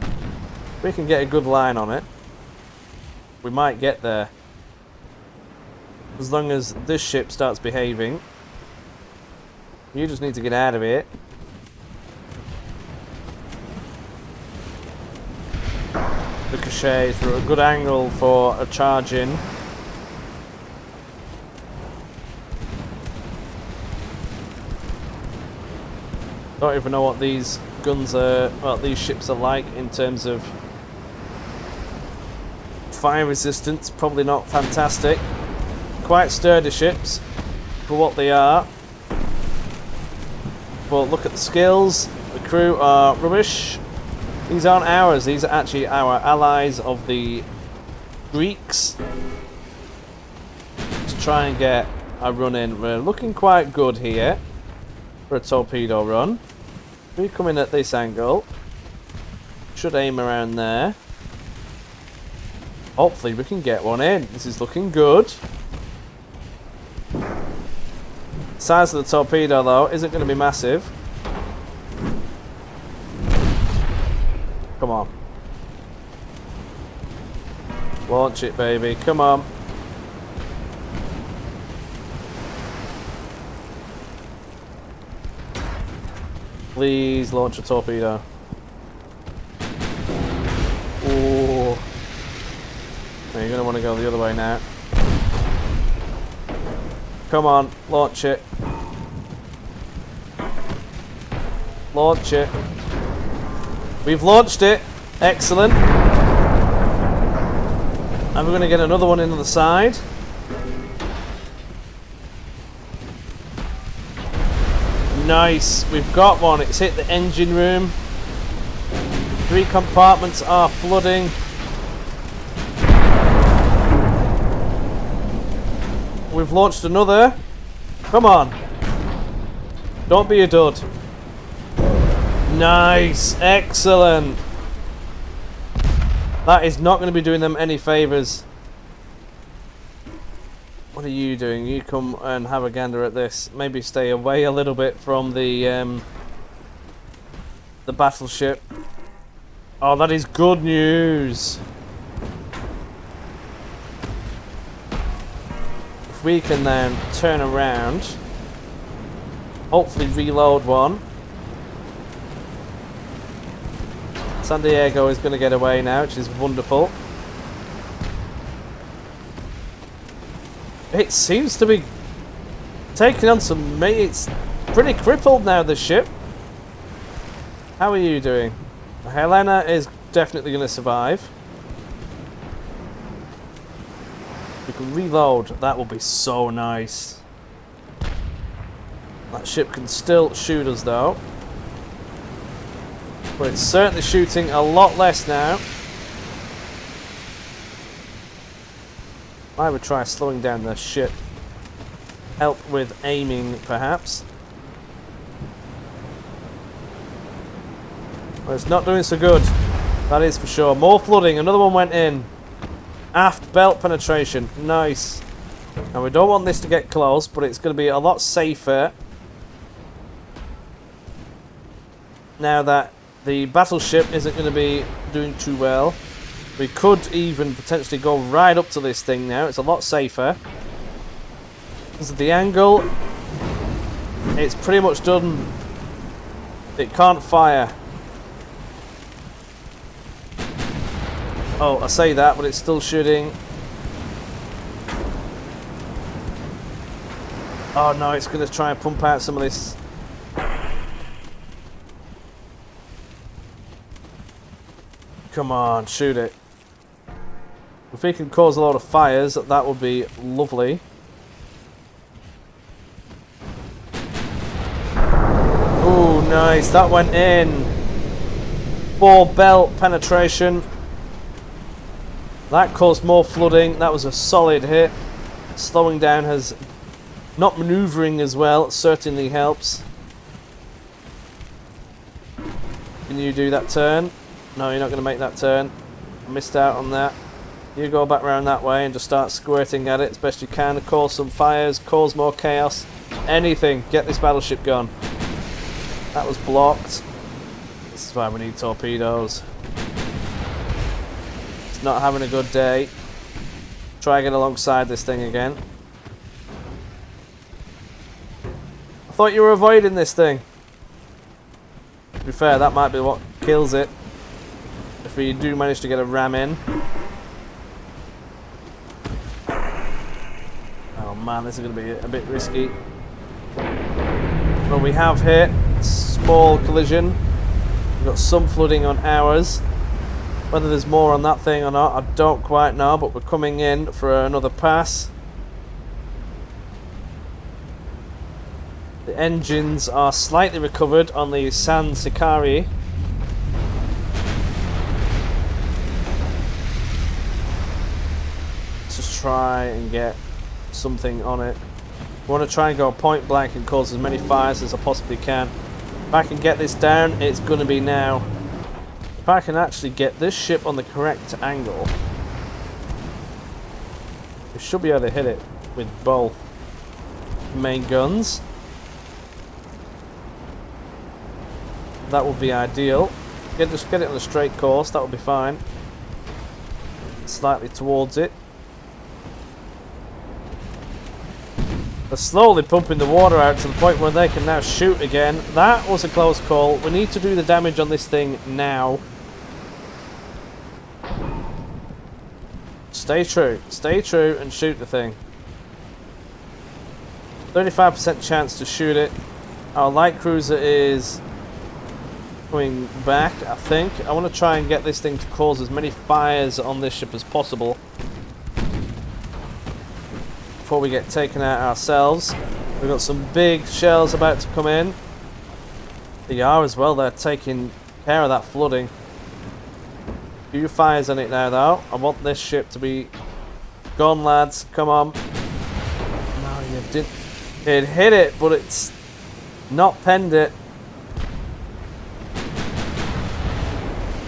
If we can get a good line on it, we might get there. As long as this ship starts behaving. You just need to get out of it. Ricochet through a good angle for a charge in. Don't even know what these guns are, well, these ships are like in terms of fire resistance. Probably not fantastic. Quite sturdy ships for what they are. But look at the skills. The crew are rubbish. These aren't ours. These are actually our allies of the Greeks. Let's try and get a run in. We're looking quite good here for a torpedo run. We come in at this angle. Should aim around there. Hopefully we can get one in. This is looking good. The size of the torpedo though isn't going to be massive. Come on. Launch it, baby. Come on. Please launch a torpedo. going to want to go the other way now. Come on, launch it. Launch it. We've launched it. Excellent. And we're going to get another one into the side. Nice. We've got one. It's hit the engine room. 3 compartments are flooding. We've launched another. Come on. Don't be a dud. Nice. Excellent. That is not going to be doing them any favours. What are you doing? You come and have a gander at this. Maybe stay away a little bit from the battleship. Oh, that is good news. If we can then turn around, hopefully reload one. San Diego is going to get away now, which is wonderful. It seems to be taking on some... It's pretty crippled now, this ship. How are you doing? Helena is definitely going to survive. We can reload. That will be so nice. That ship can still shoot us, though. But it's certainly shooting a lot less now. I would try slowing down the ship. Help with aiming, perhaps. Well, it's not doing so good. That is for sure. More flooding. Another one went in. Aft belt penetration. Nice. Now we don't want this to get close, but it's going to be a lot safer now that the battleship isn't going to be doing too well. We could even potentially go right up to this thing now. It's a lot safer. Because of the angle, it's pretty much done. It can't fire. Oh, I say that, but it's still shooting. Oh no, it's going to try and pump out some of this. Come on, shoot it. If we can cause a lot of fires, that would be lovely. Ooh, nice. That went in. 4 belt penetration. That caused more flooding. That was a solid hit. Slowing down has... Not maneuvering as well certainly helps. Can you do that turn? No, you're not going to make that turn. Missed out on that. You go back around that way and just start squirting at it as best you can. Cause some fires, cause more chaos. Anything. Get this battleship gone. That was blocked. This is why we need torpedoes. It's not having a good day. Try and get alongside this thing again. I thought you were avoiding this thing. To be fair, that might be what kills it. If we do manage to get a ram in. Oh man, this is going to be a bit risky. But we have hit. Small collision. We've got some flooding on ours. Whether there's more on that thing or not, I don't quite know, but we're coming in for another pass. The engines are slightly recovered on the San Sicari. Let's just try and get something on it. I want to try and go point blank and cause as many fires as I possibly can. If I can get this down, it's going to be now. If I can actually get this ship on the correct angle, we should be able to hit it with both main guns. That would be ideal. Just get it on a straight course, that would be fine. Slightly towards it. They're slowly pumping the water out to the point where they can now shoot again. That was a close call. We need to do the damage on this thing now. Stay true. Stay true and shoot the thing. 35% chance to shoot it. Our light cruiser is coming back, I think. I want to try and get this thing to cause as many fires on this ship as possible before we get taken out ourselves. We've got some big shells about to come in. They are as well. They're taking care of that flooding. Few fires on it now, though. I want this ship to be gone, lads. Come on. No, you didn't. It hit it, but it's not penned it.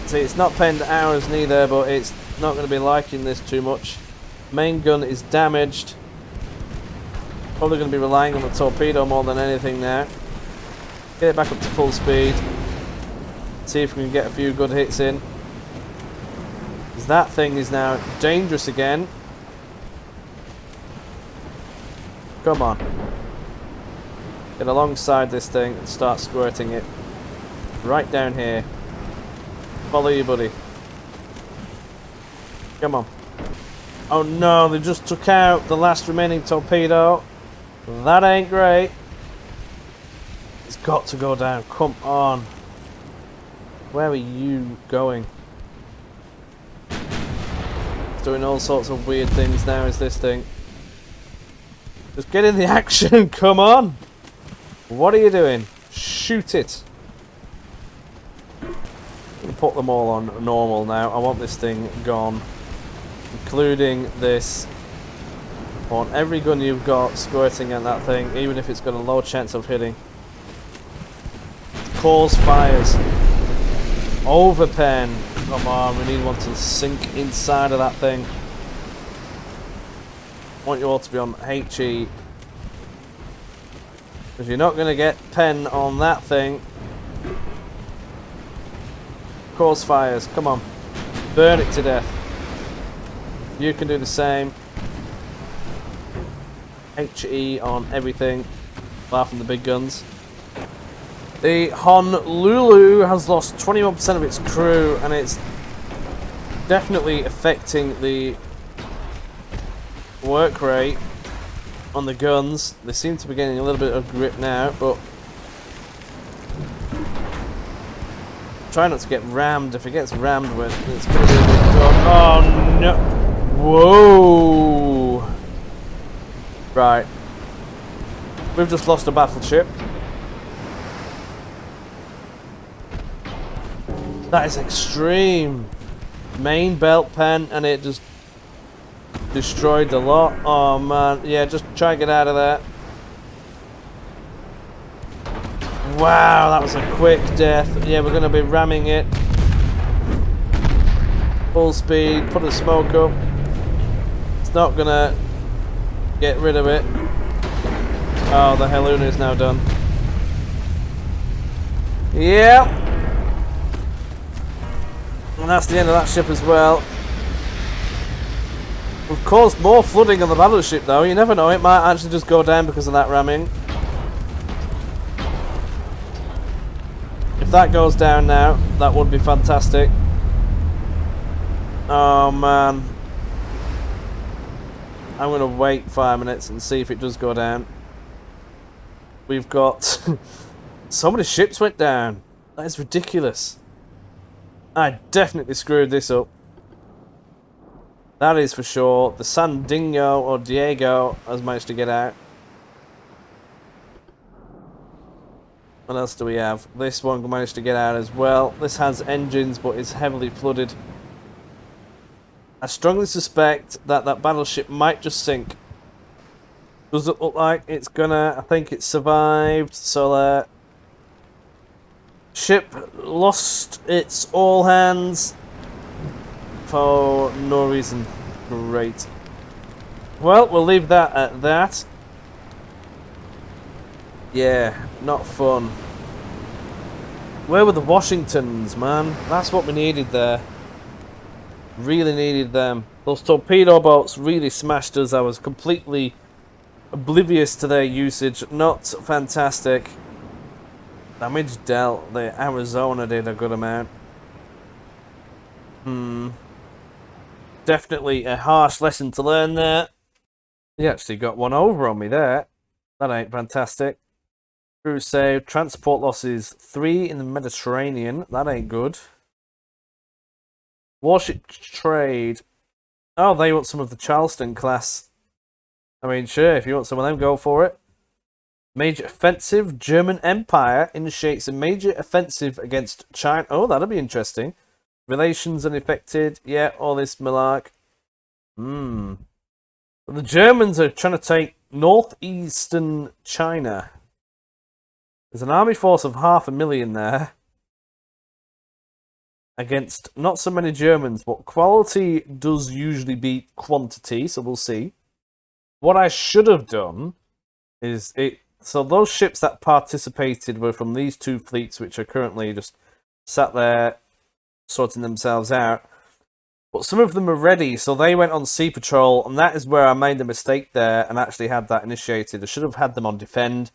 See, it's not penned ours neither, but it's not going to be liking this too much. Main gun is damaged. Probably going to be relying on the torpedo more than anything now. Get it back up to full speed. See if we can get a few good hits in. Because that thing is now dangerous again. Come on. Get alongside this thing and start squirting it. Right down here. Follow you, buddy. Come on. Oh no, they just took out the last remaining torpedo. That ain't great. It's got to go down. Come on. Where are you going? It's doing all sorts of weird things now, is this thing. Just get in the action. Come on. What are you doing? Shoot it. I'm going to put them all on normal now. I want this thing gone. Including this. I want every gun you've got squirting at that thing, even if it's got a low chance of hitting. Cause fires. Overpen. Come on, we need one to sink inside of that thing. I want you all to be on HE. Because you're not going to get pen on that thing. Cause fires. Come on. Burn it to death. You can do the same. HE on everything, apart from the big guns. The Honolulu has lost 21% of its crew, and it's definitely affecting the work rate on the guns. They seem to be getting a little bit of grip now, but try not to get rammed. If it gets rammed, it's going to be a bit done. Oh no! Whoa! Right. We've just lost a battleship. That is extreme. Main belt pen, and it just destroyed the lot. Oh man. Yeah, just try and get out of there. Wow, that was a quick death. Yeah, we're going to be ramming it. Full speed, put a smoke up. It's not going to get rid of it. Oh, the Heluna is now done. Yeah. And that's the end of that ship as well. We've caused more flooding on the battleship though. You never know, it might actually just go down because of that ramming. If that goes down now, that would be fantastic. Oh man. I'm going to wait 5 minutes and see if it does go down. We've got... so many ships went down. That is ridiculous. I definitely screwed this up. That is for sure. The San Dingo or Diego has managed to get out. What else do we have? This one managed to get out as well. This has engines but is heavily flooded. I strongly suspect that that battleship might just sink. Does it look like it's gonna? I think it survived. So ship lost its all hands for no reason. Great. Well, we'll leave that at that. Yeah, not fun. Where were the Washingtons, man? That's what we needed there. Really needed them. Those torpedo boats really smashed us. I was completely oblivious to their usage. Not fantastic. Damage dealt. The Arizona did a good amount. Definitely a harsh lesson to learn there. He actually got one over on me there. That ain't fantastic. Crew save. Transport losses 3 in the Mediterranean. That ain't good. Warship trade. Oh, they want some of the Charleston class. I mean, sure, if you want some of them, go for it. Major offensive. German Empire initiates a major offensive against China. Oh, that'll be interesting. Relations unaffected. Yeah, all this malark. The Germans are trying to take northeastern China. There's an army force of 500,000 there. Against not so many Germans, but quality does usually beat quantity, so we'll see. What I should have done is so those ships that participated were from these two fleets, which are currently just sat there sorting themselves out. But some of them are ready, so they went on sea patrol, and that is where I made a mistake there and actually had that initiated. I should have had them on defend.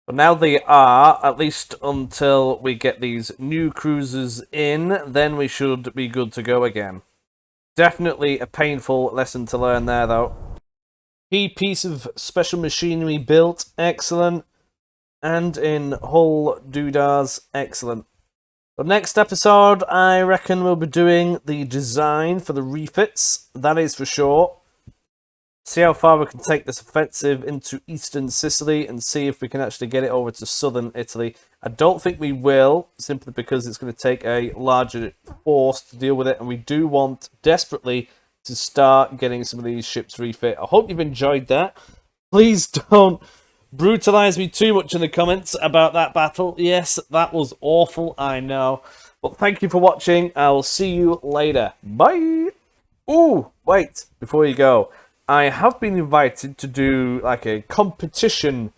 But now they are, at least until we get these new cruisers in, then we should be good to go again. Definitely a painful lesson to learn there, though. Key piece of special machinery built, excellent. And in hull doodahs, excellent. The next episode, I reckon we'll be doing the design for the refits, that is for sure. See how far we can take this offensive into eastern Sicily and see if we can actually get it over to southern Italy. I don't think we will, simply because it's going to take a larger force to deal with it, and we do want desperately to start getting some of these ships refit. I hope you've enjoyed that. Please don't brutalize me too much in the comments about that battle. Yes, that was awful, I know. But thank you for watching. I will see you later. Bye! Ooh, wait, before you go. I have been invited to do like a competition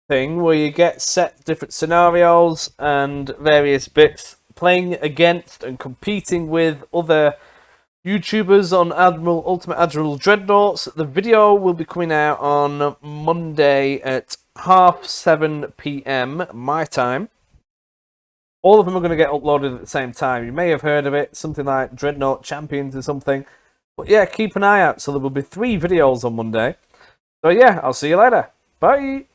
thing where you get set different scenarios and various bits, playing against and competing with other YouTubers on Ultimate Admiral Dreadnoughts. The video will be coming out on Monday at 7:30 PM my time. All of them are going to get uploaded at the same time. You may have heard of it, something like Dreadnought Champions or something. But yeah, keep an eye out. So there will be 3 videos on Monday. So yeah, I'll see you later. Bye!